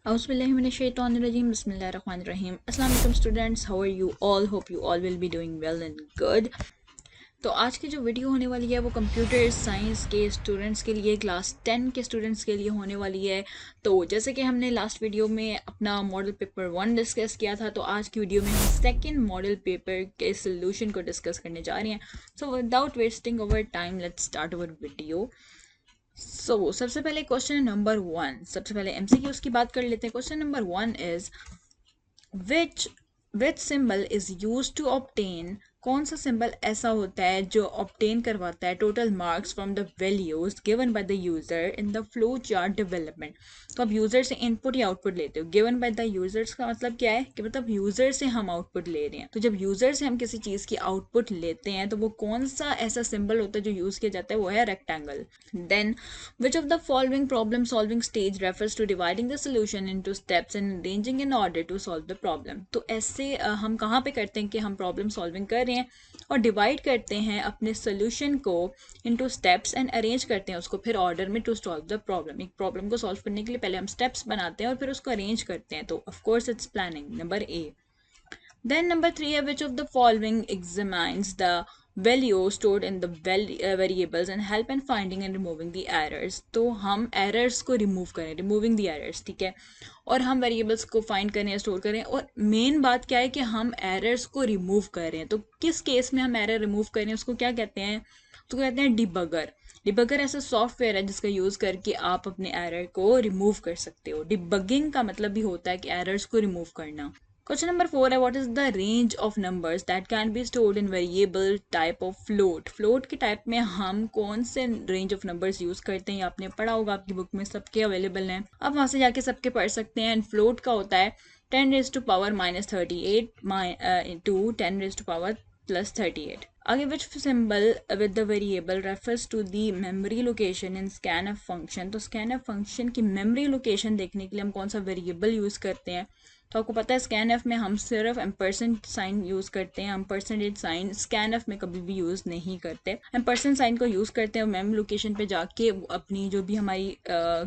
Auzubillahiminash-shaytanir-rajim. Bismillahir-rahmanir-rahim. Assalamu alaikum students, how are you all? Hope you all will be doing well and good. तो आज की जो video होने वाली है वो कंप्यूटर साइंस के स्टूडेंट्स के लिए, क्लास 10 के स्टूडेंट्स के लिए होने वाली है। तो जैसे कि हमने लास्ट वीडियो में अपना मॉडल पेपर 1 डिस्कस किया था, तो आज की वीडियो में हम सेकंड मॉडल पेपर के सोल्यूशन को डिस्कस करने जा रहे हैं। So without wasting over time let's start our video. सबसे पहले क्वेश्चन नंबर 1, सबसे पहले एमसीक्यूज की बात कर लेते हैं। Question number 1 is which symbol is use to obtain, कौन सा सिंबल ऐसा होता है जो ऑब्टेन करवाता है total marks from the values given by the user in the flow chart development. तो आप यूजर से इनपुट या आउटपुट लेते हो। गिवन बाय द यूजर्स का मतलब क्या है कि मतलब यूजर से हम आउटपुट ले रहे हैं। तो जब यूजर से हम किसी चीज की आउटपुट लेते हैं तो वो कौन सा ऐसा सिंबल होता है जो यूज किया जाता है, वो है rectangle. Then which of the following problem solving stage refers to dividing the solution into steps and arranging in order to solve the problem। तो ऐसे हम कहाँ पे करते हैं कि हम प्रॉब्लम सॉल्विंग कर रहे हैं और डिवाइड करते हैं अपने सोल्यूशन को इनटू स्टेप्स एंड अरेंज करते हैं उसको फिर ऑर्डर में टू सॉल्व द प्रॉब्लम। एक प्रॉब्लम को सॉल्व करने के लिए पहले हम स्टेप्स बनाते हैं और फिर उसको अरेंज करते हैं। तो of course it's planning, number A. Then number 3 है which of the following examines the value stored in the variables and help in finding and removing the errors। तो हम errors को remove करें, removing the errors, ठीक है, और हम variables को find करें, store करें। और main बात क्या है कि हम errors को remove कर रहे हैं। तो किस केस में हम error remove करें उसको क्या कहते हैं? तो कहते हैं डिबगर। डिबगर ऐसा सॉफ्टवेयर है जिसका यूज करके आप अपने एरर को रिमूव कर सकते हो। डिबगिंग का मतलब भी होता है कि एरर्स को रिमूव करना। क्वेश्चन नंबर 4 है what is the range of numbers that can be stored in variable type of float. Float के टाइप में हम कौन से रेंज ऑफ नंबर्स यूज करते हैं, आपने पढ़ा होगा, आपकी बुक में सबके अवेलेबल हैं, आप वहां से जाके सबके पढ़ सकते हैं। एंड फ्लोट का होता है 10 raised to power -38 to 10 raised to power +38। आगे which symbol with the variable refers to the memory location in scanf function. तो स्कैनएफ फंक्शन की मेमोरी लोकेशन देखने के लिए हम कौन सा वेरिएबल यूज करते हैं? तो आपको पता है स्कैनएफ में हम सिर्फ एम्परसेंट साइन यूज करते हैं। हम परसेंटेज साइन स्कैनएफ में कभी भी यूज नहीं करते। एम्परसेंट साइन को यूज करते हैं और मेमोरी लोकेशन पे जाके अपनी जो भी हमारी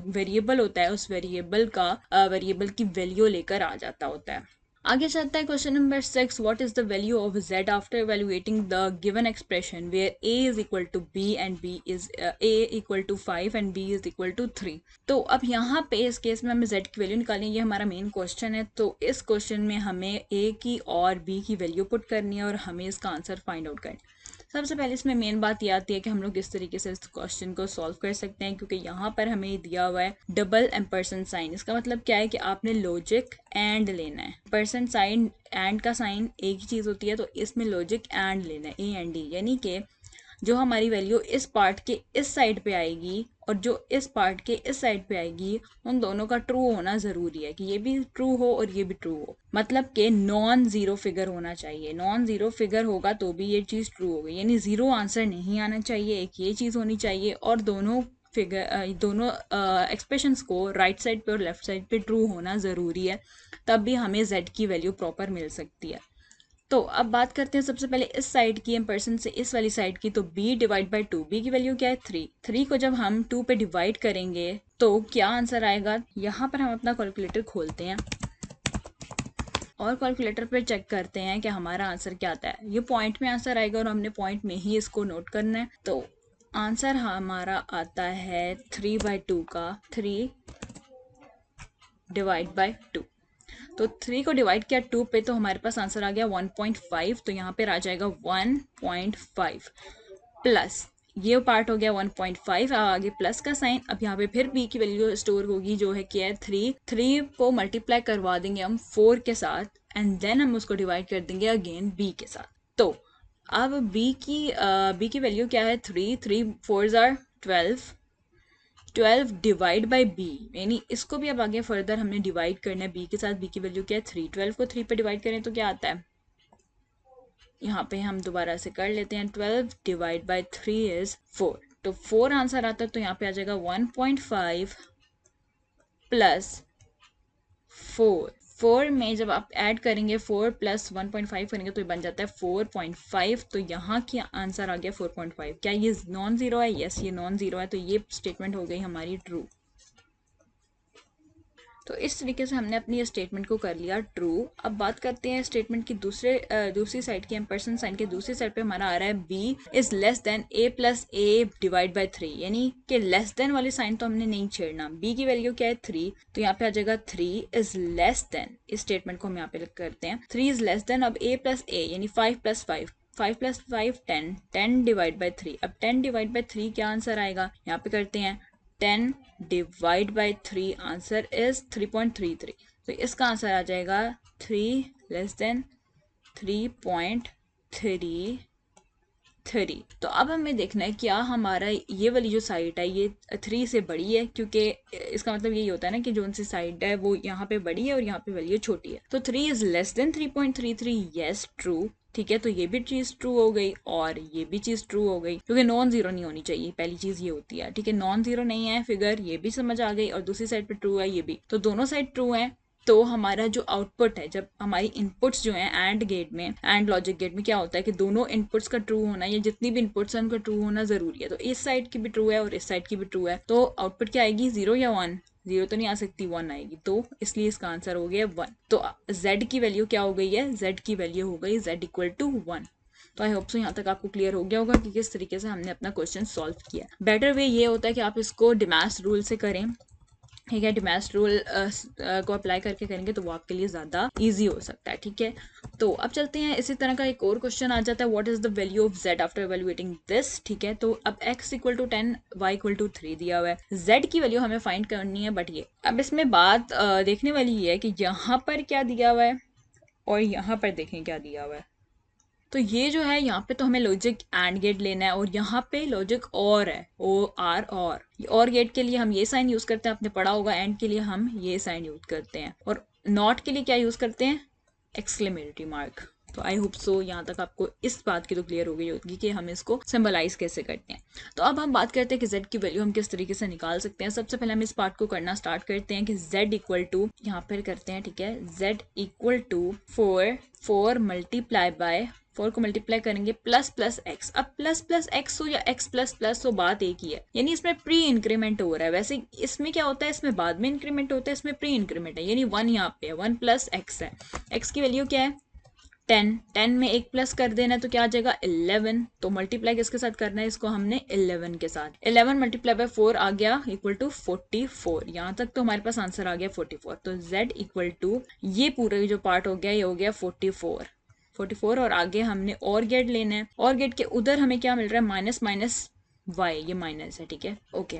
वेरिएबल होता है उस वेरिएबल की वैल्यू लेकर आ जाता होता है। आगे चलता है question number 6, what is the value of z after evaluating the given expression where a is equal to b and b is a equal to 5 and b is equal to 3। तो अब यहाँ पे इस केस में हमें z की value निकालनी है, ये हमारा मेन क्वेश्चन है। तो इस क्वेश्चन में हमें a की और b की वैल्यू पुट करनी है और हमें इसका आंसर फाइंड आउट करना है। सबसे पहले इसमें मेन बात ये आती है कि हम लोग किस तरीके से इस क्वेश्चन को सॉल्व कर सकते हैं, क्योंकि यहाँ पर हमें दिया हुआ है डबल एम्परसेंट साइन। इसका मतलब क्या है कि आपने लॉजिक एंड लेना है। परसेंट साइन एंड का साइन एक ही चीज़ होती है, तो इसमें लॉजिक एंड लेना है, ए एंड डी, यानी कि जो हमारी वैल्यू इस पार्ट के इस साइड पे आएगी और जो इस पार्ट के इस साइड पे आएगी उन दोनों का ट्रू होना ज़रूरी है, कि ये भी ट्रू हो और ये भी ट्रू हो। मतलब कि नॉन ज़ीरो फिगर होना चाहिए। नॉन ज़ीरो फिगर होगा तो भी ये चीज़ ट्रू होगी, यानी ज़ीरो आंसर नहीं आना चाहिए। एक ये चीज़ होनी चाहिए और दोनों एक्सप्रेशंस को राइट साइड पे और लेफ्ट साइड पे ट्रू होना ज़रूरी है, तब भी हमें z की वैल्यू प्रॉपर मिल सकती है। तो अब बात करते हैं सबसे पहले इस साइड की, एम्परसेंट से इस वाली साइड की। तो b डिवाइड बाई 2, b की वैल्यू क्या है 3। 3 को जब हम 2 पे डिवाइड करेंगे तो क्या आंसर आएगा? यहाँ पर हम अपना कैलकुलेटर खोलते हैं और कैलकुलेटर पे चेक करते हैं कि हमारा आंसर क्या आता है। ये पॉइंट में आंसर आएगा और हमने पॉइंट में ही इसको नोट करना है। तो आंसर हमारा आता है 3/2 का 3 डिवाइड बाई 2। तो 3 को डिवाइड किया 2 पे तो हमारे पास आंसर आ गया 1.5। तो यहाँ पे आ जाएगा 1.5 प्लस ये पार्ट हो गया 1.5, आगे प्लस का साइन। अब यहाँ पे फिर b की वैल्यू स्टोर होगी जो है क्या है 3 को मल्टीप्लाई करवा देंगे हम 4 के साथ एंड देन हम उसको डिवाइड कर देंगे अगेन b के साथ। तो अब b की वैल्यू क्या है 3 4s are 12 divide by B, यानी इसको भी अब आगे फर्दर हमने डिवाइड करना है बी के साथ। बी की वैल्यू क्या है 3। 12 को 3 पे डिवाइड करें तो क्या आता है? यहाँ पे हम दोबारा से कर लेते हैं। 12 डिवाइड बाई 3 इज 4। तो 4 आंसर आता है। तो यहाँ पे आ जाएगा 1.5 प्लस 4 में जब आप ऐड करेंगे 4 प्लस 1.5 करेंगे तो ये बन जाता है 4.5। तो यहाँ की आंसर आ गया 4.5। क्या ये नॉन ज़ीरो है? यस, ये नॉन ज़ीरो है। तो ये स्टेटमेंट हो गई हमारी ट्रू। तो इस तरीके से हमने अपनी स्टेटमेंट को कर लिया ट्रू। अब बात करते हैं स्टेटमेंट की दूसरी साइड की। एम्परसेंड साइन के दूसरी साइड पे हमारा आ रहा है B is less than A plus A divide by 3, यानी कि लेस देन वाली साइन तो हमने नहीं छेड़ना। बी की वैल्यू क्या है 3, तो यहाँ पे आ जाएगा 3 इज लेस देन, इस स्टेटमेंट को हम यहाँ पे करते हैं 3 इज लेस देन, अब ए प्लस ए यानी 5 प्लस 5, 5 प्लस 5 10, 10 डिवाइड बाई 3। अब 10 डिवाइड बाई 3 क्या आंसर आएगा, यहाँ पे करते हैं 10 डिवाइड बाई 3, आंसर इज 3.33। तो इसका आंसर आ जाएगा 3 लेस देन 3.33। तो अब हमें देखना है क्या हमारा ये वाली जो साइड है ये 3 से बड़ी है, क्योंकि इसका मतलब यही होता है ना कि जो उनसी साइड है वो यहाँ पे बड़ी है और यहाँ पे वैल्यू छोटी है। तो 3 is less then 3.33, yes true. ठीक है, तो ये भी चीज़ ट्रू हो गई और ये भी चीज़ ट्रू हो गई, क्योंकि नॉन जीरो नहीं होनी चाहिए, पहली चीज़ ये होती है। ठीक है, नॉन जीरो नहीं है फिगर, ये भी समझ आ गई, और दूसरी साइड पे ट्रू है ये भी, तो दोनों साइड ट्रू है। तो हमारा जो आउटपुट है, जब हमारी इनपुट्स जो हैं एंड गेट में, एंड लॉजिक गेट में क्या होता है कि दोनों इनपुट्स का ट्रू होना, या जितनी भी इनपुट्स हैं उनका ट्रू होना जरूरी है। तो इस साइड की भी ट्रू है और इस साइड की भी ट्रू है, तो आउटपुट क्या आएगी 0 या 1, 0 तो नहीं आ सकती 1 आएगी, तो इसलिए इसका आंसर हो गया 1। तो z की वैल्यू क्या हो गई है, z की वैल्यू हो गई z इक्वल टू 1। तो आई होप सो यहाँ तक आपको क्लियर हो गया होगा कि किस तरीके से हमने अपना क्वेश्चन सॉल्व किया। बेटर वे ये होता है कि आप इसको डिमास रूल से करें। ठीक है, डिमास रूल को अप्लाई करके करेंगे तो वो आपके लिए ज़्यादा इजी हो सकता है। ठीक है, तो अब चलते हैं, इसी तरह का एक और क्वेश्चन आ जाता है, what is the value of z after evaluating this. ठीक है, तो अब x equal to 10 y equal to 3 दिया हुआ है, z की वैल्यू हमें फाइंड करनी है। बट ये अब इसमें बात देखने वाली ये है कि यहाँ पर क्या दिया हुआ है और यहाँ पर देखें क्या दिया हुआ है। तो ये जो है यहाँ पे तो हमें लॉजिक एंड गेट लेना है, और यहाँ पे लॉजिक और है ओ आर, और गेट के लिए हम ये साइन यूज करते हैं, आपने पढ़ा होगा, एंड के लिए हम ये साइन यूज करते हैं, और नॉट के लिए क्या यूज करते हैं, एक्सक्लेमेटरी मार्क। तो आई होप सो यहाँ तक आपको इस बात की तो क्लियर हो गई होगी कि हम इसको सिंबलाइज कैसे करते हैं। तो अब हम बात करते हैं कि z की वैल्यू हम किस तरीके से निकाल सकते हैं। सबसे पहले हम इस पार्ट को करना स्टार्ट करते हैं कि z इक्वल टू, यहाँ पर करते हैं, ठीक है, z equal to 4 multiply by 4 को मल्टीप्लाई करेंगे प्लस प्लस एक्स। अब प्लस प्लस एक्स हो या एक्स प्लस प्लस हो, बात एक ही है, यानी इसमें प्री इंक्रीमेंट हो रहा है। वैसे इसमें क्या होता है, इसमें बाद में इंक्रीमेंट होता है, इसमें प्री इंक्रीमेंट है, यानी 1 यहाँ पे है, 1 प्लस एक्स है। एक्स की वैल्यू क्या है 10 में एक प्लस कर देना है तो क्या आ जाएगा 11। तो मल्टीप्लाई किसके साथ करना है, इसको हमने 11 के साथ। 11 मल्टीप्लाई बाय 4 आ गया इक्वल टू 44। यहाँ तक तो हमारे पास आंसर आ गया 44। तो z इक्वल टू ये पूरा जो पार्ट हो गया ये हो गया 44। और आगे हमने और गेट लेना है, और गेट के उधर हमें क्या मिल रहा है, माइनस माइनस वाई, ये माइनस है। ठीक है, ओके,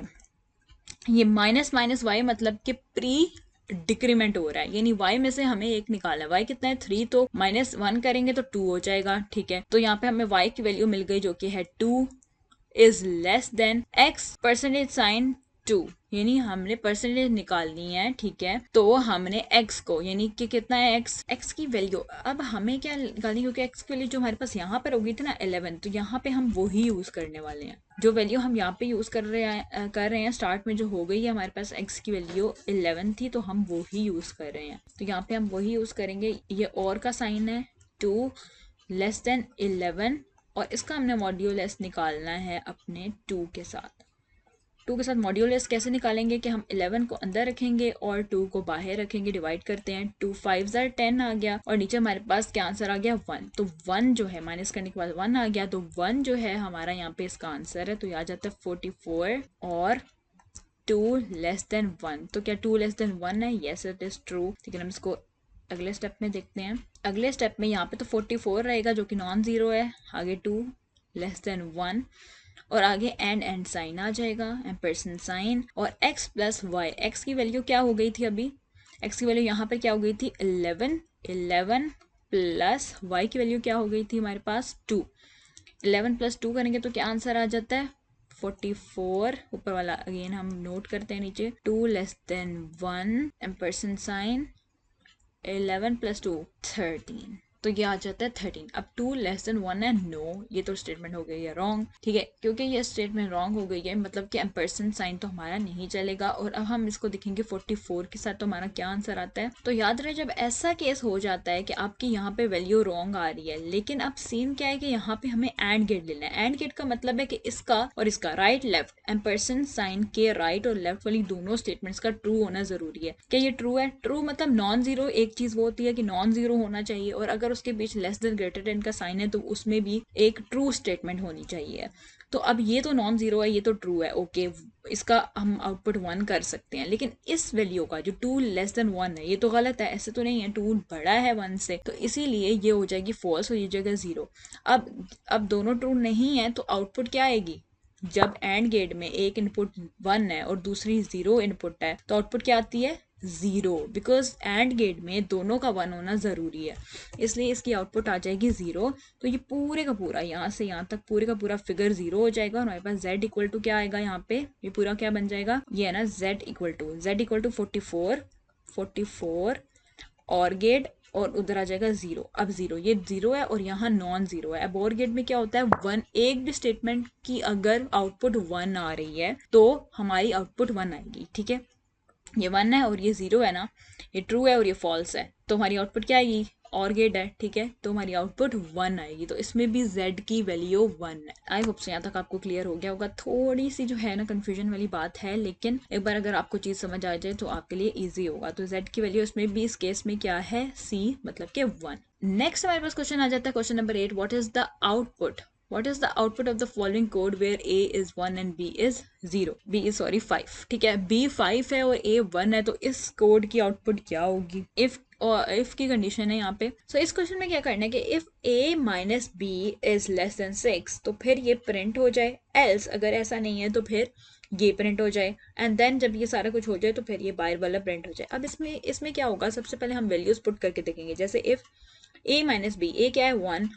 ये माइनस माइनस वाई मतलब कि प्री डिक्रीमेंट हो रहा है, यानी y में से हमें एक निकालना है। y कितना है 3, तो -1 करेंगे तो 2 हो जाएगा। ठीक है, तो यहाँ पे हमें y की वैल्यू मिल गई जो कि है 2 is less than x percentage sign 2, यानी हमने परसेंटेज निकालनी है। ठीक है, तो हमने x को, यानी कि कितना है x की वैल्यू, अब हमें क्या निकालनी, क्योंकि x की वैल्यू जो हमारे पास यहाँ पर होगी थी ना 11, तो यहाँ पे हम वही यूज करने वाले हैं जो वैल्यू हम यहाँ पे यूज कर रहे हैं स्टार्ट में जो हो गई है हमारे पास x की वैल्यू 11 थी, तो हम वही यूज कर रहे हैं। तो यहाँ पे हम वही यूज करेंगे, ये और का साइन है 2 लेस देन 11, और इसका हमने मॉड्यूलस निकालना है अपने 2 के साथ। 2 के साथ मॉड्यूलस कैसे निकालेंगे कि हम 11 को अंदर रखेंगे और 2 को बाहर रखेंगे, डिवाइड करते हैं, 2 5 10 आ गया, और नीचे हमारे पास क्या आंसर आ गया 1। तो 1 जो है माइनस करने के बाद 1 आ गया, तो 1 जो है हमारा यहाँ पे इसका आंसर है। तो ये आ जाता है 44 और 2 लेस देन 1। तो क्या 2 लेस देन 1 है, येस इट इज ट्रू। ठीक है, हम इसको अगले स्टेप में देखते हैं। अगले स्टेप में यहाँ पे तो 44 रहेगा जो कि नॉन जीरो है, आगे 2 लेस देन 1, और आगे एंड साइन आ जाएगा, एम्परसेंड साइन, और x प्लस वाई। एक्स की वैल्यू क्या हो गई थी अभी, x की वैल्यू यहाँ पर क्या हो गई थी 11 प्लस y की वैल्यू क्या हो गई थी हमारे पास 2। 11 प्लस 2 करेंगे तो क्या आंसर आ जाता है 44। ऊपर वाला अगेन हम नोट करते हैं नीचे, 2 less than 1 ampersand sign, 11 plus 2 13। तो ये आ जाता है 13। अब 2 लेस देन 1 है नो, ये तो स्टेटमेंट हो गई है रॉन्ग, ठीक है। क्योंकि ये स्टेटमेंट रॉन्ग हो गई है मतलब कि एम्परसेंड साइन तो हमारा नहीं चलेगा। और अब हम इसको देखेंगे 44 के साथ, तो हमारा क्या आंसर आता है। तो याद रहे जब ऐसा केस हो जाता है कि आपकी यहाँ पे वैल्यू रॉन्ग आ रही है, लेकिन अब सीन क्या है कि यहाँ पे हमें एंड गेट लेना है। एंड गेट का मतलब है कि इसका और इसका राइट लेफ्ट एम्परसेंड साइन के राइट और लेफ्ट वाली दोनों स्टेटमेंट्स का ट्रू होना जरूरी है। क्या ये ट्रू है? ट्रू मतलब नॉन जीरो, एक चीज वो होती है कि नॉन जीरो होना चाहिए, और अगर उसके बीच लेस देन ग्रेटर देन का साइन है तो उसमें भी एक ट्रू स्टेटमेंट होनी चाहिए। तो अब ये तो नॉन जीरो है, ये तो ट्रू है, ओके, इसका हम आउटपुट 1 कर सकते हैं। लेकिन इस वैल्यू का जो 2 लेस देन 1 है ये तो गलत है, ऐसे तो नहीं है, 2 बड़ा है 1 से, तो इसीलिए ये हो जाएगी फॉल्स और ये जगह 0। अब दोनों ट्रू नहीं है तो आउटपुट क्या आएगी? जब एंड गेट में एक इनपुट 1 है और दूसरी 0 इनपुट है तो आउटपुट क्या आती है? 0, बिकॉज एंड गेट में दोनों का 1 होना जरूरी है, इसलिए इसकी आउटपुट आ जाएगी 0। तो ये पूरे का पूरा यहाँ से यहाँ तक पूरे का पूरा फिगर 0 हो जाएगा और हमारे पास z इक्वल टू क्या आएगा यहाँ पे, ये पूरा क्या बन जाएगा, ये है ना z इक्वल टू 44 और गेट और उधर आ जाएगा 0। अब 0 ये 0 है और यहाँ नॉन 0 है। अब और गेट में क्या होता है 1, एक भी स्टेटमेंट की अगर आउटपुट 1 आ रही है तो हमारी आउटपुट 1 आएगी, ठीक है। ये 1 है और ये 0 है ना, ये ट्रू है और ये फॉल्स है, तो हमारी आउटपुट क्या आएगी? और गेट है, ठीक है, तो हमारी आउटपुट 1 आएगी। तो इसमें भी z की वैल्यू 1 है। आई होप से यहाँ तक आपको क्लियर हो गया होगा। थोड़ी सी जो है ना कंफ्यूजन वाली बात है, लेकिन एक बार अगर आपको चीज समझ आ जाए तो आपके लिए इजी होगा। तो z की वैल्यू इसमें भी इस केस में क्या है? c, मतलब कि 1। नेक्स्ट हमारे पास क्वेश्चन आ जाता है, question number 8, what is the output of the following code where A is 1 and B is 0? B is 5, ठीक है, B 5 है और A 1 है, तो इस कोड की आउटपुट क्या होगी? इफ की कंडीशन है यहाँ पे। सो इस क्वेश्चन में क्या करना है कि if A minus B is less then 6 तो फिर ये प्रिंट हो जाए, एल्स अगर ऐसा नहीं है तो फिर ये प्रिंट हो जाए, एंड देन जब ये सारा कुछ हो जाए तो फिर ये बाहर वाला प्रिंट हो जाए। अब इसमें क्या होगा, सबसे पहले हम वैल्यूज पुट करके देखेंगे। जैसे if A minus B, A क्या है 1,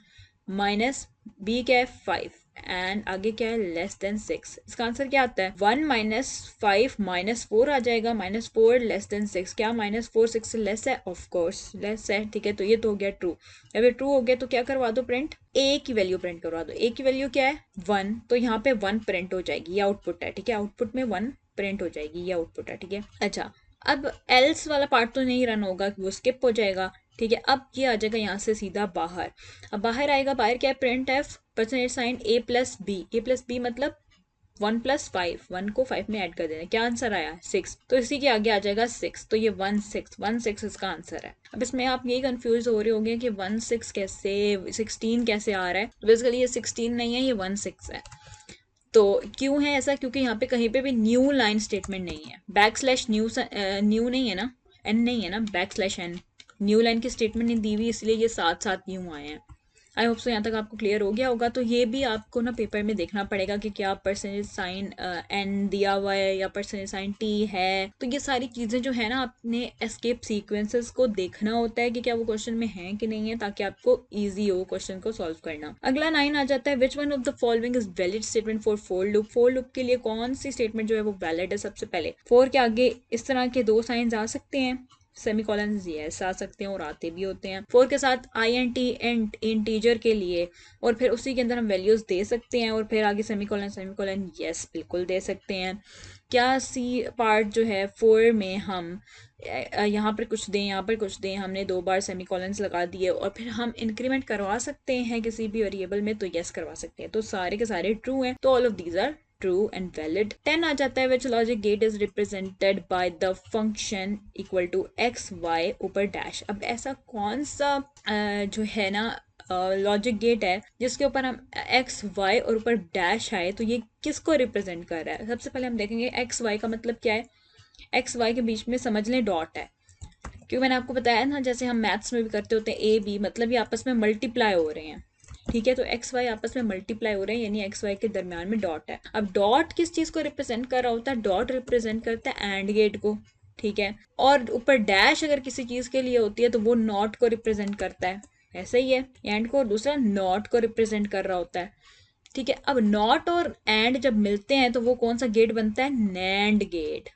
माइनस बी क्या है 5 एंड आगे क्या है लेस देन 6, इसका आंसर क्या आता है 1 माइनस 5 माइनस 4 आ जाएगा, माइनस 4 लेस देन 6, क्या माइनस 4 6 से लेस है? ऑफ कोर्स लेस है, ठीक है। तो ये तो हो गया ट्रू। जब ये ट्रू हो गया तो क्या करवा दो प्रिंट, ए की वैल्यू प्रिंट करवा दो। ए की वैल्यू क्या है 1, तो यहाँ पे 1 प्रिंट हो जाएगी, ये आउटपुट है, ठीक है, आउटपुट में 1 प्रिंट हो जाएगी, ये आउटपुट है, ठीक है। अच्छा, अब एल्स वाला पार्ट तो नहीं रन होगा, वो स्किप हो जाएगा, ठीक है। अब ये आ जाएगा यहाँ से सीधा बाहर। अब बाहर आएगा, बाहर क्या है प्रिंट एफ परसेंटेज साइन ए प्लस बी मतलब 1 प्लस 5, 1 को 5 में ऐड कर देना, क्या आंसर आया 6, तो इसी के आगे आ जाएगा 6, तो ये 1 6 इसका आंसर है। अब इसमें आप यही कंफ्यूज हो रहे होंगे कि 1 6 कैसे 16 कैसे आ रहा है, तो बेसिकली ये 16 नहीं है, ये 1 6 है। तो क्यों है ऐसा? क्योंकि यहाँ पे कहीं पे भी न्यू लाइन स्टेटमेंट नहीं है, बैक स्लैश न्यू नहीं है ना, एन नहीं है ना, back slash N new line की स्टेटमेंट नहीं दी हुई, इसलिए ये साथ साथ न्यू आए हैं। आई होप सो यहाँ तक आपको क्लियर हो गया होगा। तो ये भी आपको ना पेपर में देखना पड़ेगा कि क्या परसेंटेज साइन एन दिया हुआ है या परसेंटेज साइन टी है। तो ये सारी चीज़ें जो है ना आपने एस्केप सीक्वेंसेस को देखना होता है कि क्या वो क्वेश्चन में है कि नहीं है, ताकि आपको ईजी हो क्वेश्चन को सॉल्व करना। अगला 9 आ जाता है, which one of the following is valid statement for for loop के लिए कौन सी स्टेटमेंट जो है वो वैलिड है? सबसे पहले 4 के आगे इस तरह के 2 साइंस आ सकते हैं, सेमीकोलन यस आ सकते हैं और आते भी होते हैं। 4 के साथ INT इंटीजर के लिए, और फिर उसी के अंदर हम वैल्यूज दे सकते हैं, और फिर आगे सेमीकोलन यस बिल्कुल दे सकते हैं। क्या सी पार्ट जो है 4 में हम यहाँ पर कुछ दें यहाँ पर कुछ दें, हमने 2 बार सेमीकोलन्स लगा दिए और फिर हम इंक्रीमेंट करवा सकते हैं किसी भी वेरिएबल में, तो यस करवा सकते हैं। तो सारे के सारे ट्रू हैं, तो all of these are true and valid। 10 आ जाता है, which logic gate is represented by the function equal to x y ऊपर डैश। अब ऐसा कौन सा जो है ना लॉजिक गेट है जिसके ऊपर हम एक्स वाई और ऊपर डैश आए, तो ये किसको रिप्रेजेंट कर रहा है? सबसे पहले हम देखेंगे एक्स वाई का मतलब क्या है। एक्स वाई के बीच में समझ लें डॉट है, क्योंकि मैंने आपको बताया ना जैसे हम मैथ्स में भी करते होते हैं ए बी, मतलब ये आपस में मल्टीप्लाई हो रहे हैं, ठीक है। तो एक्स वाई आपस में मल्टीप्लाई हो रहे हैं, यानी एक्स वाई के दरमियान में डॉट है। अब डॉट किस चीज को रिप्रेजेंट कर रहा होता है? डॉट रिप्रेजेंट करता है एंड गेट को, ठीक है। और ऊपर डैश अगर किसी चीज के लिए होती है तो वो नॉट को रिप्रेजेंट करता है, ऐसे ही है एंड को, और दूसरा नॉट को रिप्रेजेंट कर रहा होता है, ठीक है। अब नॉट और एंड जब मिलते हैं तो वो कौन सा गेट बनता है? नैंड गेट,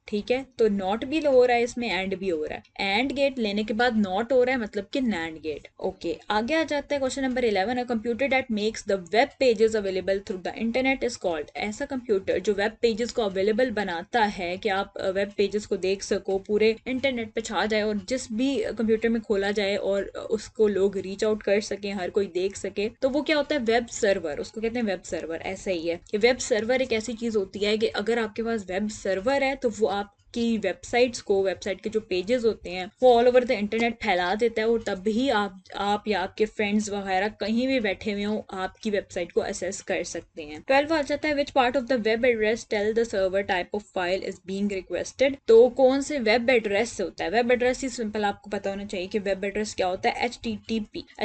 ठीक है, तो नॉट भी हो रहा है इसमें, एंड भी हो रहा है। एंड गेट लेने के बाद नॉट हो रहा है, मतलब कि नैंड गेट। ओके, आगे आ जाता है question number 11। A computer that makes the web pages available through the internet is called. ऐसा कंप्यूटर जो वेब पेजेस को अवेलेबल बनाता है कि आप वेब पेजेस को देख सको, पूरे इंटरनेट पे छा जाए और जिस भी कंप्यूटर में खोला जाए और उसको लोग रीच आउट कर सके, हर कोई देख सके, तो वो क्या होता है, वेब सर्वर। उसको कहते हैं वेब सर्वर। ऐसा ही है कि वेब सर्वर एक ऐसी चीज होती है कि अगर आपके पास वेब सर्वर है तो वो आपकी वेबसाइट्स को, वेबसाइट के जो पेजेस होते हैं वो ऑल ओवर द इंटरनेट फैला देता है, और तभी आप या आपके फ्रेंड्स वगैरह कहीं भी बैठे हुए हो आपकी वेबसाइट को एक्सेस कर सकते हैं। 12 आ जाता है, which part of the web address tell the server type of file is being requested. तो कौन से वेब एड्रेस होता है, वेब एड्रेस ही सिंपल आपको पता होना चाहिए कि वेब एड्रेस क्या होता है।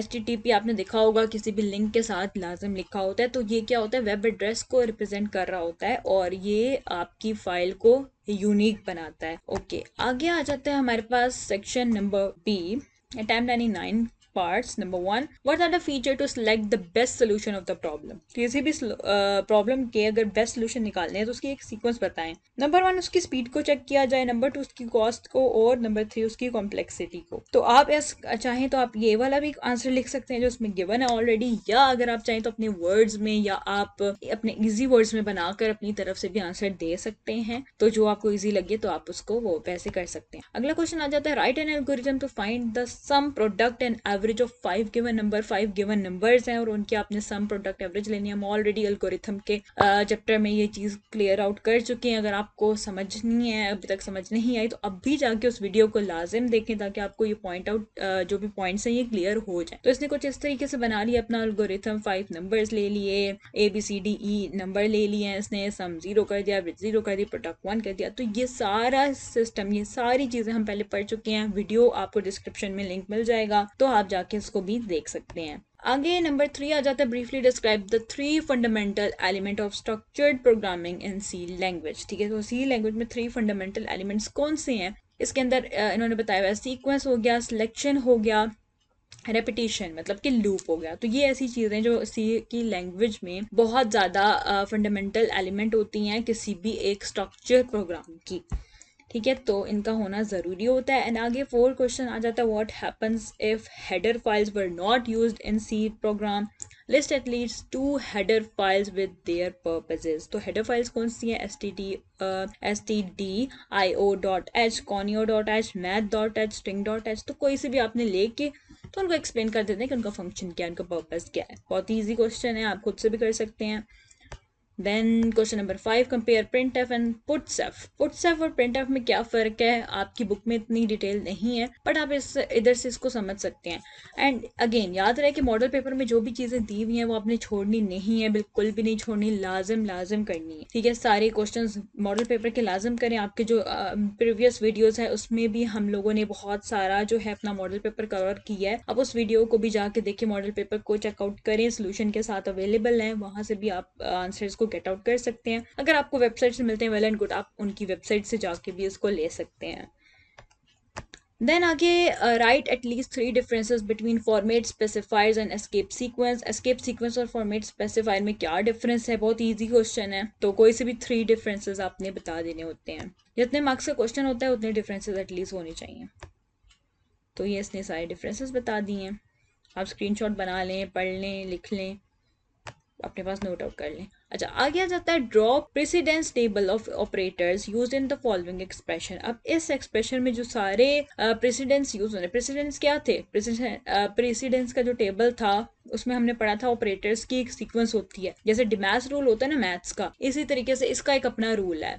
HTTP आपने देखा होगा, किसी भी लिंक के साथ लाजम लिखा होता है, तो ये क्या होता है, वेब एड्रेस को रिप्रेजेंट कर रहा होता है और ये आपकी फाइल को यूनिक बनाता है। ओके, आगे आ जाते हैं हमारे पास section number B, attempt any 9 parts. Number 1, what are the feature to select the best solution of the problem? किसी भी प्रॉब्लम के अगर बेस्ट सोल्यूशन निकालने हैं तो उसकी एक सीक्वेंस बताएं। नंबर 1 उसकी स्पीड को चेक किया जाए, नंबर 2 उसकी कॉस्ट को, और नंबर 3 उसकी कॉम्प्लेक्सिटी को। तो आप चाहें तो आप ये वाला भी आंसर लिख सकते हैं जो उसमें गिवन है ऑलरेडी, या अगर आप चाहें तो अपने वर्ड्स में या आप अपने इजी वर्ड्स में बनाकर अपनी तरफ से भी आंसर दे सकते हैं। तो जो आपको इजी लगे तो आप उसको वो वैसे कर सकते हैं। अगला क्वेश्चन आ जाता है, write an algorithm to find the sum product and average of 5 given number. 5 given numbers हैं और उनके आपने सम प्रोडक्ट एवरेज लेनी है। हम ऑलरेडी एल्गोरिथम के चैप्टर में ये चीज क्लियर आउट कर चुके हैं। अगर आपको समझनी है, अभी तक समझ नहीं आई, तो अब भी जाके उस वीडियो को लाजिम देखें ताकि आपको ये पॉइंट आउट जो भी पॉइंट्स हैं ये क्लियर हो जाए। तो इसने कुछ इस तरीके से बना लिया अपना एल्गोरिथम। 5 नंबर्स ले लिए, ABCDE नंबर ले लिए इसने, सम 0 कर दिया, एवरेज 0 कर दिया, प्रोडक्ट 1 कर दिया। तो ये सारा सिस्टम, ये सारी चीजें हम पहले पढ़ चुके हैं। वीडियो आपको डिस्क्रिप्शन में लिंक मिल जाएगा, तो आप जाके इसको भी देख सकते हैं। आगे नंबर 3 आ जाता है, briefly describe the 3 fundamental element of structured programming in C language. ठीक है, तो सी लैंग्वेज में 3 फंडामेंटल एलिमेंट्स कौन से हैं इसके अंदर इन्होंने बताया हुआ है। सीक्वेंस हो गया, सिलेक्शन हो गया, रेपिटेशन मतलब कि लूप हो गया। तो ये ऐसी चीज़ें जो सी की लैंग्वेज में बहुत ज़्यादा फंडामेंटल एलिमेंट होती हैं किसी भी एक स्ट्रक्चर प्रोग्राम की। ठीक है, तो इनका होना ज़रूरी होता है। एंड आगे 4 क्वेश्चन आ जाता है, what happens if header files were not used in C program, list at least 2 header files with their purposes. तो हेडर फाइल्स कौन सी हैं, stdio.h, conio.h, math.h, string.h। तो कोई से भी आपने लेके तो उनको एक्सप्लेन कर देते हैं कि उनका फंक्शन क्या है, उनका पर्पस क्या है। बहुत ईजी क्वेश्चन है, आप खुद से भी कर सकते हैं। Then question number 5, compare printf and putsef। putsef और printf में क्या फ़र्क है, आपकी बुक में इतनी डिटेल नहीं है, बट आप इधर से इसको समझ सकते हैं। एंड अगेन याद रहे कि मॉडल पेपर में जो भी चीज़ें दी हुई हैं वो आपने छोड़नी नहीं है, बिल्कुल भी नहीं छोड़नी, लाजिम करनी है। ठीक है, सारे क्वेश्चंस मॉडल पेपर के लाजिम करें। आपके जो प्रीवियस वीडियोज़ है उसमें भी हम लोगों ने बहुत सारा जो है अपना मॉडल पेपर कवर किया है। अब उस वीडियो को भी जाके देखिए, मॉडल पेपर को चेकआउट करें, सोल्यूशन के साथ अवेलेबल है, वहाँ से भी आप आंसर्स को गेट आउट कर सकते हैं। अगर आपको वेबसाइट से मिलते हैं, वेल एंड गुड, आप उनकी वेबसाइट से जाके भी इसको ले सकते हैं। देन आगे right at least 3 differences between format specifiers and escape sequence. Escape sequence और फॉर्मेट स्पेसिफायर में क्या डिफरेंस है, बहुत इजी क्वेश्चन है। तो कोई से भी 3 डिफरेंसेस आपने बता देने होते हैं। जितने मार्क्स का क्वेश्चन होता है उतने डिफरेंसेस एटलीस्ट होने चाहिए। तो ये इसने सारे डिफरेंसेस बता दिए हैं, आप स्क्रीनशॉट बना लें, पढ़ लें, लिख लें, अपने पास नोट आउट कर लें। अच्छा, आगे आ जाता है, draw precedence table of operators used in the following expression. अब इस एक्सप्रेशन में जो सारे प्रेसिडेंस यूज होने, प्रेसिडेंस क्या थे, प्रेसिडेंस का जो टेबल था उसमें हमने पढ़ा था ऑपरेटर्स की एक सीक्वेंस होती है, जैसे डिमैथ्स रूल होता है ना मैथ्स का, इसी तरीके से इसका एक अपना रूल है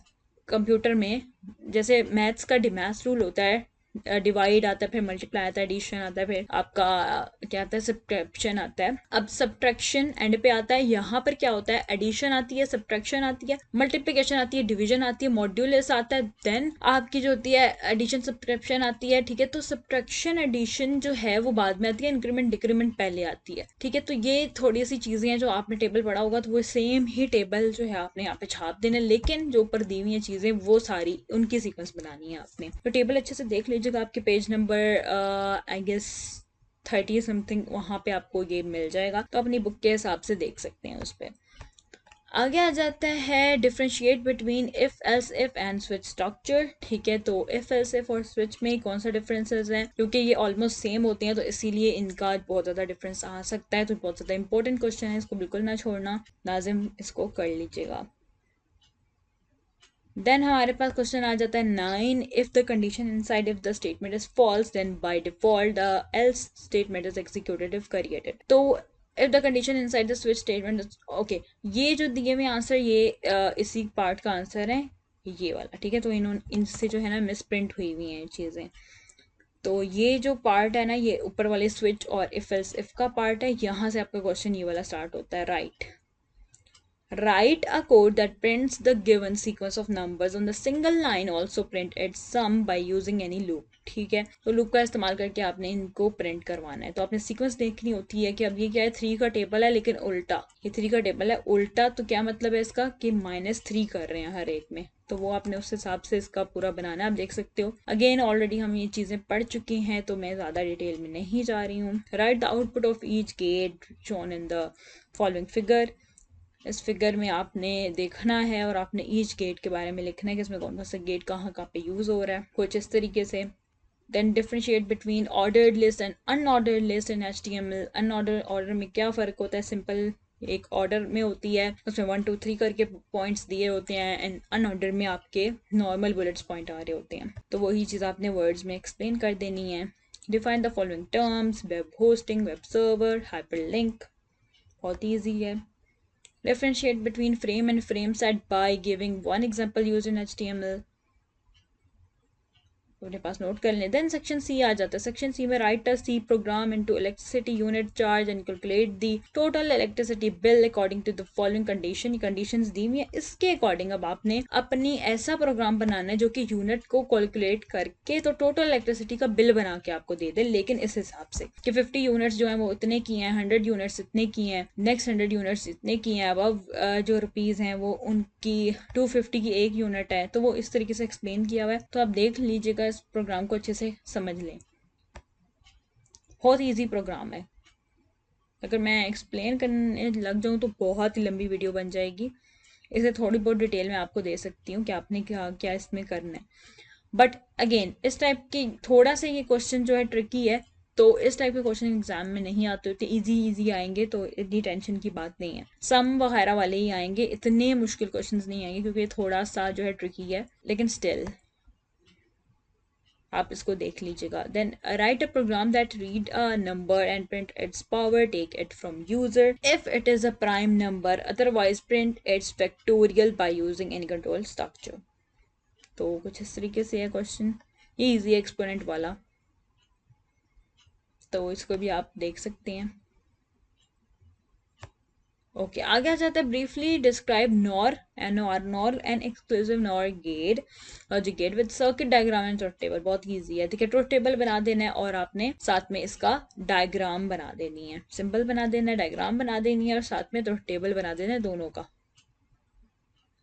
कंप्यूटर में। जैसे मैथ्स का डिमैथ्स रूल होता है, डिवाइड आता है, फिर मल्टीप्लाई आता है, एडिशन आता है, फिर आपका क्या आता है, सब्ट्रैक्शन आता है। अब सब्ट्रैक्शन एंड पे आता है, यहाँ पर क्या होता है, एडिशन आती है, सब्ट्रैक्शन आती है, मल्टीप्लिकेशन आती है, डिवीजन आती है, मॉड्यूलस आता है, देन आपकी जो होती है एडिशन सब्ट्रैक्शन आती है। ठीक है, तो सब्ट्रैक्शन एडिशन जो है वो बाद में आती है, इंक्रीमेंट डिक्रीमेंट पहले आती है। ठीक है, तो ये थोड़ी सी चीजें हैं जो आपने टेबल पढ़ा होगा, तो वो सेम ही टेबल जो है आपने यहाँ पे छाप देना, लेकिन जो ऊपर दी हुई है चीजें वो सारी उनकी सीक्वेंस बनानी है आपने। तो टेबल अच्छे से देख लीजिएगा, आपके page number I guess 30 something वहाँ पे आपको ये मिल जाएगा, तो अपनी बुक के हिसाब से देख सकते हैं उस पर। आगे आ जाता है differentiate between if else if and switch structure. ठीक है, तो इफ एल्स इफ और स्विच में कौन सा डिफरेंसेस हैं, क्योंकि ये ऑलमोस्ट सेम होते हैं तो इसीलिए इनका बहुत ज़्यादा डिफरेंस आ सकता है। तो बहुत ज़्यादा इंपॉर्टेंट क्वेश्चन है, इसको बिल्कुल ना छोड़ना, लाजिम इसको कर लीजिएगा। देन हमारे पास क्वेश्चन आ जाता है 9, if the condition inside if the statement is false then by default the else statement is executed if created. तो if the condition inside the switch statement, okay, ये जो दिए हुए आंसर ये इसी पार्ट का आंसर है, ये वाला। ठीक है, तो इन्होंने इनसे जो है ना मिस प्रिंट हुई हुई हैं चीज़ें। तो ये जो पार्ट है ना, ये ऊपर वाले स्विच और इफ एल्स इफ का पार्ट है, यहाँ से आपका क्वेश्चन ये वाला स्टार्ट होता है। Right, write a code that prints the given sequence of numbers on the single line, also print its sum by using any loop। ठीक है, तो लूप का इस्तेमाल करके आपने इनको प्रिंट करवाना है। तो आपने सीक्वेंस देखनी होती है कि अब ये क्या है, 3 का टेबल है लेकिन उल्टा, ये 3 का टेबल है उल्टा, तो क्या मतलब है इसका कि -3 कर रहे हैं हर एक में, तो वो आपने उस हिसाब से इसका पूरा बनाना है। आप देख सकते हो, अगेन ऑलरेडी हम ये चीज़ें पढ़ चुके हैं तो मैं ज़्यादा डिटेल में नहीं जा रही हूँ। Write the output of each gate shown in the following figure. इस फिगर में आपने देखना है और आपने ईच गेट के बारे में लिखना है कि इसमें कौन कौन सा गेट कहाँ कहाँ पे यूज़ हो रहा है, कुछ इस तरीके से। Then differentiate between ordered list and unordered list in HTML। Unordered order में क्या फ़र्क होता है, सिंपल एक ऑर्डर में होती है, उसमें 1 2 3 करके पॉइंट्स दिए होते हैं, एंड अनऑर्डर में आपके नॉर्मल बुलेट्स पॉइंट आ रहे होते हैं। तो वही चीज़ आपने वर्ड्स में एक्सप्लेन कर देनी है। Define the following terms, web hosting, web server, hyperlink, बहुत ईजी है। Differentiate between frame and frame set by giving one example used in HTML। अपने पास नोट कर लें। देन सेक्शन सी आ जाता है। सेक्शन सी में write a C program into electricity unit charge and calculate the total electricity bill according to the following condition. Conditions दी हुई है, इसके अकॉर्डिंग अब आपने अपनी ऐसा प्रोग्राम बनाना है जो कि यूनिट को कैलकुलेट करके तो टोटल इलेक्ट्रिसिटी का बिल बना के आपको दे दे, लेकिन इस हिसाब से कि 50 यूनिट्स जो है वो इतने की हैं, 100 यूनिट्स इतने की हैं, नेक्स्ट 100 यूनिट्स इतने की हैं, अब जो रुपीज़ हैं वो उनकी 250 की एक यूनिट है, तो वो इस तरीके से एक्सप्लेन किया हुआ है। तो आप देख लीजिएगा, इस प्रोग्राम को अच्छे से समझ लें, बहुत इजी प्रोग्राम है। अगर मैं एक्सप्लेन करने लग जाऊँ तो बहुत ही लंबी वीडियो बन जाएगी, इसे थोड़ी बहुत डिटेल में आपको दे सकती हूँ कि आपने क्या क्या इसमें करना है। बट अगेन इस टाइप की थोड़ा सा ये क्वेश्चन जो है ट्रिकी है, तो इस टाइप के क्वेश्चन एग्जाम में नहीं आते होते, इजी आएंगे तो इतनी टेंशन की बात नहीं है। सम वगैरह वाले ही आएंगे, इतने मुश्किल क्वेश्चंस नहीं आएंगे क्योंकि थोड़ा सा जो है ट्रिकी है, लेकिन स्टिल आप इसको देख लीजिएगा। Then write a program that read a number and print its power, take it from user if it is a prime number, otherwise print its factorial by using any control structure. तो कुछ इस तरीके से है question, ये easy exponent वाला, तो इसको भी आप देख सकते हैं। ओके, आगे आ जाता है briefly describe NOR and exclusive NOR gate, logic gate with circuit diagram and truth table. बहुत इजी है। ठीक है, ट्रुथ टेबल बना देना है और आपने साथ में इसका डायग्राम बना देनी है, सिंबल बना देना है, डायग्राम बना देनी है और साथ में ट्रुथ टेबल बना देना है दोनों का,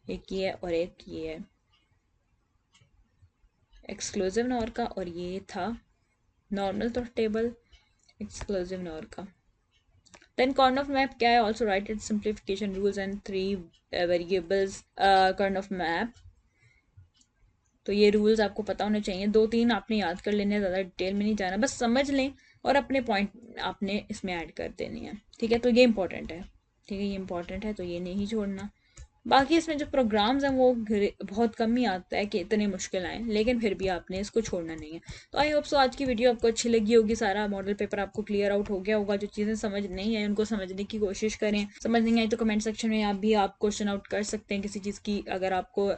एक ये है और एक ये है, एक्सक्लूसिव नॉर का, और ये था normal truth table exclusive nor का। Then Karnaugh map क्या है? Also write its simplification rules and 3 variables Karnaugh map। तो ये रूल्स आपको पता होने चाहिए, 2-3 आपने याद कर लेने, ज़्यादा डिटेल में नहीं जाना, बस समझ लें और अपने पॉइंट आपने इसमें ऐड कर देनी है। ठीक है, तो ये इंपॉर्टेंट है। ठीक है, ये इंपॉर्टेंट है तो ये नहीं छोड़ना। बाकी इसमें जो प्रोग्राम्स हैं वो बहुत कम ही आता है कि इतने मुश्किल आए, लेकिन फिर भी आपने इसको छोड़ना नहीं है। तो आई होप सो आज की वीडियो आपको अच्छी लगी होगी, सारा मॉडल पेपर आपको क्लियर आउट हो गया होगा। जो चीज़ें समझ नहीं है उनको समझने की कोशिश करें, समझ नहीं आई तो कमेंट सेक्शन में आप क्वेश्चन आउट कर सकते हैं किसी चीज़ की। अगर आपको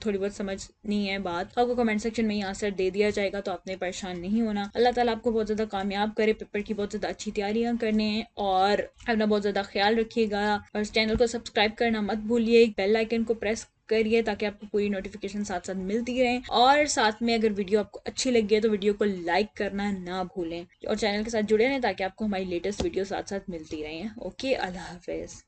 थोड़ी बहुत समझ नहीं है बात तो आपको कमेंट सेक्शन में ही आंसर दे दिया जाएगा, तो आपने परेशान नहीं होना। अल्लाह ताला आपको बहुत ज़्यादा कामयाब करे, पेपर की बहुत ज़्यादा अच्छी तैयारियां करने हैं और अपना बहुत ज़्यादा ख्याल रखिएगा। और इस चैनल को सब्सक्राइब करना मत भूलिए, बेल आइकन को प्रेस करिए ताकि आपको पूरी नोटिफिकेशन साथ साथ मिलती रहे। और साथ में अगर वीडियो आपको अच्छी लगी है तो वीडियो को लाइक करना ना भूलें और चैनल के साथ जुड़े रहें ताकि आपको हमारी लेटेस्ट वीडियो साथ साथ मिलती रहें। ओके, अल्लाह हाफिज़।